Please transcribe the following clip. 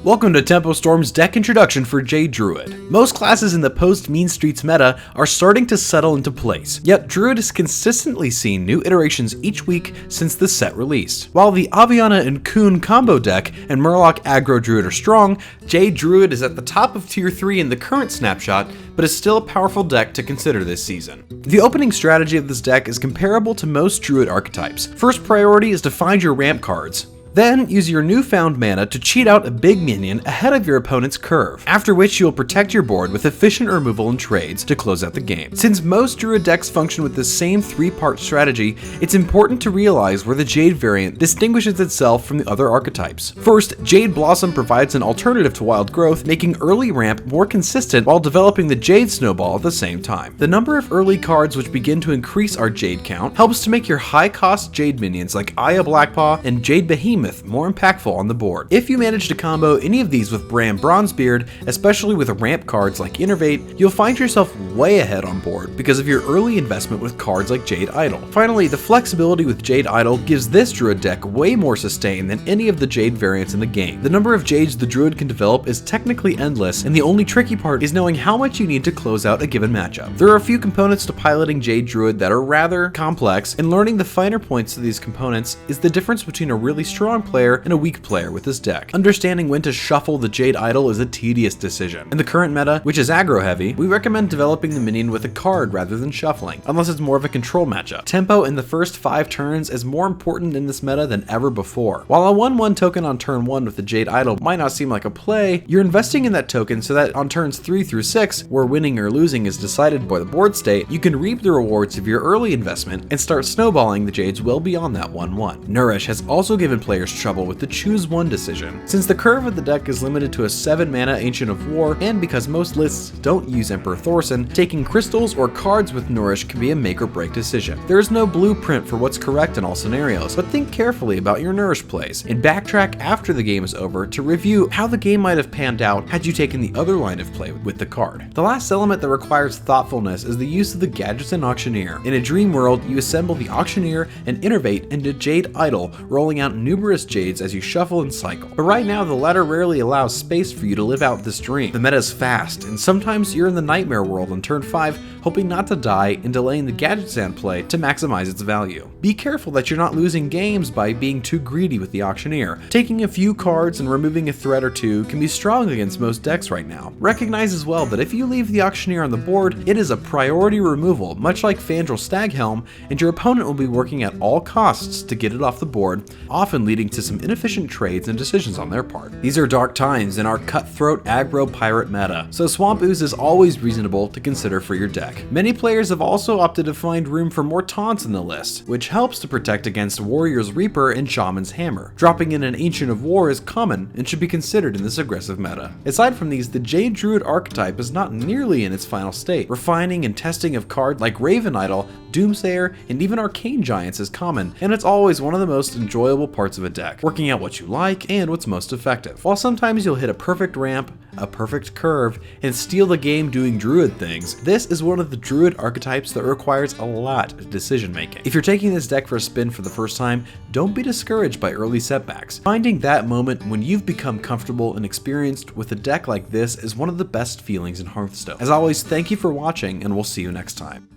Welcome to Tempo Storm's deck introduction for Jade Druid. Most classes in the post-Mean Streets meta are starting to settle into place, yet Druid has consistently seen new iterations each week since the set released. While the Aviana and Kuhn combo deck and Murloc aggro Druid are strong, Jade Druid is at the top of tier 3 in the current snapshot, but is still a powerful deck to consider this season. The opening strategy of this deck is comparable to most Druid archetypes. First priority is to find your ramp cards. Then, use your newfound mana to cheat out a big minion ahead of your opponent's curve, after which you will protect your board with efficient removal and trades to close out the game. Since most Druid decks function with the same three-part strategy, it's important to realize where the Jade variant distinguishes itself from the other archetypes. First, Jade Blossom provides an alternative to Wild Growth, making early ramp more consistent while developing the Jade Snowball at the same time. The number of early cards which begin to increase our Jade count helps to make your high-cost Jade minions like Aya Blackpaw and Jade Behemoth more impactful on the board. If you manage to combo any of these with Bram Bronzebeard, especially with ramp cards like Innervate, you'll find yourself way ahead on board because of your early investment with cards like Jade Idol. Finally, the flexibility with Jade Idol gives this Druid deck way more sustain than any of the Jade variants in the game. The number of Jades the Druid can develop is technically endless, and the only tricky part is knowing how much you need to close out a given matchup. There are a few components to piloting Jade Druid that are rather complex, and learning the finer points of these components is the difference between a really strong player and a weak player with this deck. Understanding when to shuffle the Jade Idol is a tedious decision. In the current meta, which is aggro heavy, we recommend developing the minion with a card rather than shuffling, unless it's more of a control matchup. Tempo in the first 5 turns is more important in this meta than ever before. While a 1/1 token on turn 1 with the Jade Idol might not seem like a play, you're investing in that token so that on turns 3 through 6, where winning or losing is decided by the board state, you can reap the rewards of your early investment and start snowballing the Jades well beyond that 1/1. Nourish has also given players trouble with the choose one decision. Since the curve of the deck is limited to a 7 mana Ancient of War, and because most lists don't use Emperor Thorson, taking crystals or cards with Nourish can be a make or break decision. There is no blueprint for what's correct in all scenarios, but think carefully about your Nourish plays, and backtrack after the game is over to review how the game might have panned out had you taken the other line of play with the card. The last element that requires thoughtfulness is the use of the Gadgets and Auctioneer. In a dream world, you assemble the Auctioneer and Innervate into Jade Idol, rolling out numerous Jades as you shuffle and cycle. But right now, the latter rarely allows space for you to live out this dream. The meta is fast, and sometimes you're in the Nightmare world on turn 5, hoping not to die and delaying the Gadget Stand play to maximize its value. Be careful that you're not losing games by being too greedy with the Auctioneer. Taking a few cards and removing a threat or two can be strong against most decks right now. Recognize as well that if you leave the Auctioneer on the board, it is a priority removal, much like Fandral Staghelm, and your opponent will be working at all costs to get it off the board, often leading to some inefficient trades and decisions on their part. These are dark times in our cutthroat aggro pirate meta, so Swamp Ooze is always reasonable to consider for your deck. Many players have also opted to find room for more taunts in the list, which helps to protect against Warrior's Reaper and Shaman's Hammer. Dropping in an Ancient of War is common and should be considered in this aggressive meta. Aside from these, the Jade Druid archetype is not nearly in its final state. Refining and testing of cards like Raven Idol, Doomsayer, and even Arcane Giants is common, and it's always one of the most enjoyable parts of a deck, working out what you like and what's most effective. While sometimes you'll hit a perfect ramp, a perfect curve, and steal the game doing Druid things, this is one of the Druid archetypes that requires a lot of decision making. If you're taking this deck for a spin for the first time, don't be discouraged by early setbacks. Finding that moment when you've become comfortable and experienced with a deck like this is one of the best feelings in Hearthstone. As always, thank you for watching, and we'll see you next time.